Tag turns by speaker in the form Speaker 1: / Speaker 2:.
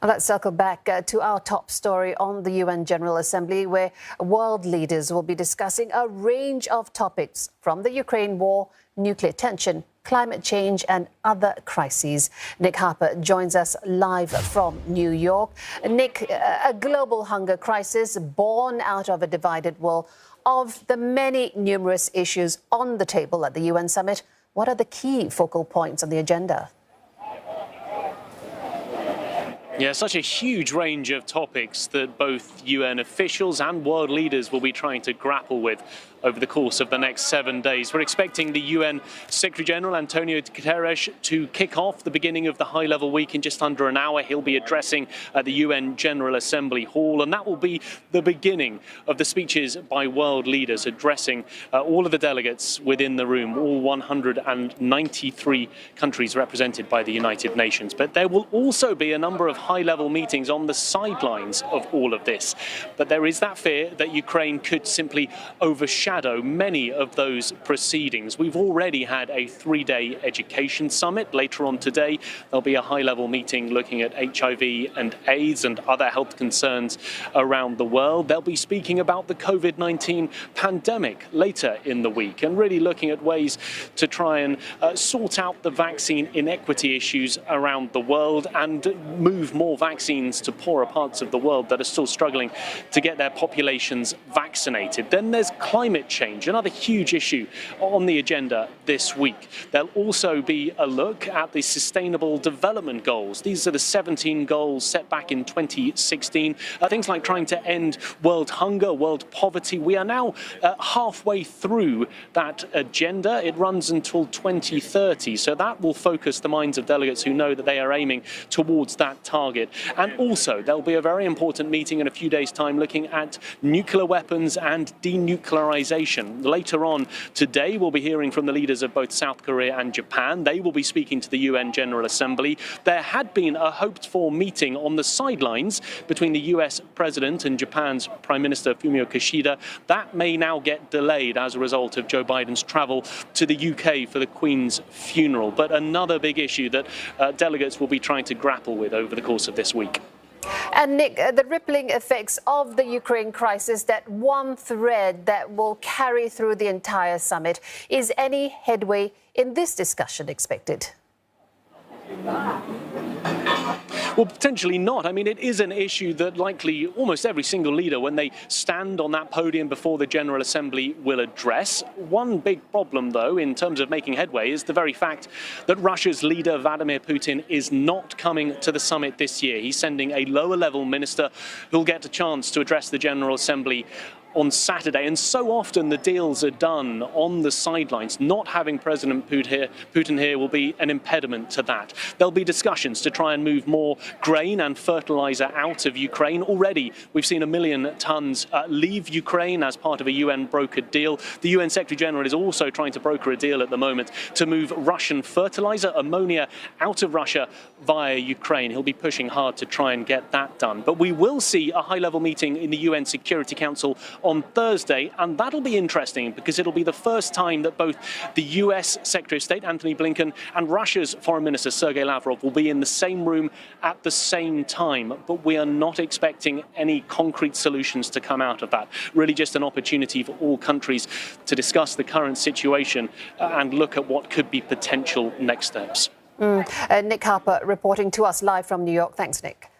Speaker 1: Well, let's circle back to our top story on the UN General Assembly, where world leaders will be discussing a range of topics from the Ukraine war, nuclear tension, climate change and other crises. Nick Harper joins us live from New York. Nick, a global hunger crisis born out of a divided world. Of the many numerous issues on the table at the UN summit, what are the key focal points on the agenda?
Speaker 2: Yeah, such a huge range of topics that both UN officials and world leaders will be trying to grapple with over the course of the next 7 days. We're expecting the UN Secretary-General Antonio Guterres to kick off the beginning of the high-level week in just under an hour. He'll be addressing the UN General Assembly Hall, and that will be the beginning of the speeches by world leaders addressing all of the delegates within the room, all 193 countries represented by the United Nations. But there will also be a number of high-level meetings on the sidelines of all of this. But there is that fear that Ukraine could simply overshadow many of those proceedings. We've already had a 3-day education summit. Later on today, there'll be a high-level meeting looking at HIV and AIDS and other health concerns around the world. They'll be speaking about the COVID-19 pandemic later in the week and really looking at ways to try and sort out the vaccine inequity issues around the world and move more vaccines to poorer parts of the world that are still struggling to get their populations vaccinated. Then there's climate change, another huge issue on the agenda this week. There'll also be a look at the Sustainable Development Goals. These are the 17 goals set back in 2016. Things like trying to end world hunger, world poverty. We are now halfway through that agenda. It runs until 2030, so that will focus the minds of delegates who know that they are aiming towards that target. And also, there'll be a very important meeting in a few days' time looking at nuclear weapons and denuclearization. Later on today, we'll be hearing from the leaders of both South Korea and Japan. They will be speaking to the UN General Assembly. There had been a hoped-for meeting on the sidelines between the US President and Japan's Prime Minister Fumio Kishida. That may now get delayed as a result of Joe Biden's travel to the UK for the Queen's funeral. But another big issue that delegates will be trying to grapple with over the course of this week.
Speaker 1: And Nick, the rippling effects of the Ukraine crisis, that one thread that will carry through the entire summit. Is any headway in this discussion expected?
Speaker 2: Well, potentially not. I mean, it is an issue that likely almost every single leader, when they stand on that podium before the General Assembly, will address. One big problem, though, in terms of making headway, is the very fact that Russia's leader, Vladimir Putin, is not coming to the summit this year. He's sending a lower-level minister who'll get a chance to address the General Assembly on Saturday. And so often the deals are done on the sidelines. Not having President Putin here will be an impediment to that. There'll be discussions to try and move more grain and fertilizer out of Ukraine. Already, we've seen 1 million tons leave Ukraine as part of a UN-brokered deal. The UN Secretary-General is also trying to broker a deal at the moment to move Russian fertilizer, ammonia, out of Russia via Ukraine. He'll be pushing hard to try and get that done. But we will see a high-level meeting in the UN Security Council on Thursday, and that'll be interesting because it'll be the first time that both the US Secretary of State, Antony Blinken, and Russia's Foreign Minister, Sergei Lavrov, will be in the same room at the same time. But we are not expecting any concrete solutions to come out of that. Really just an opportunity for all countries to discuss the current situation and look at what could be potential next steps.
Speaker 1: Nick Harper reporting to us live from New York. Thanks, Nick.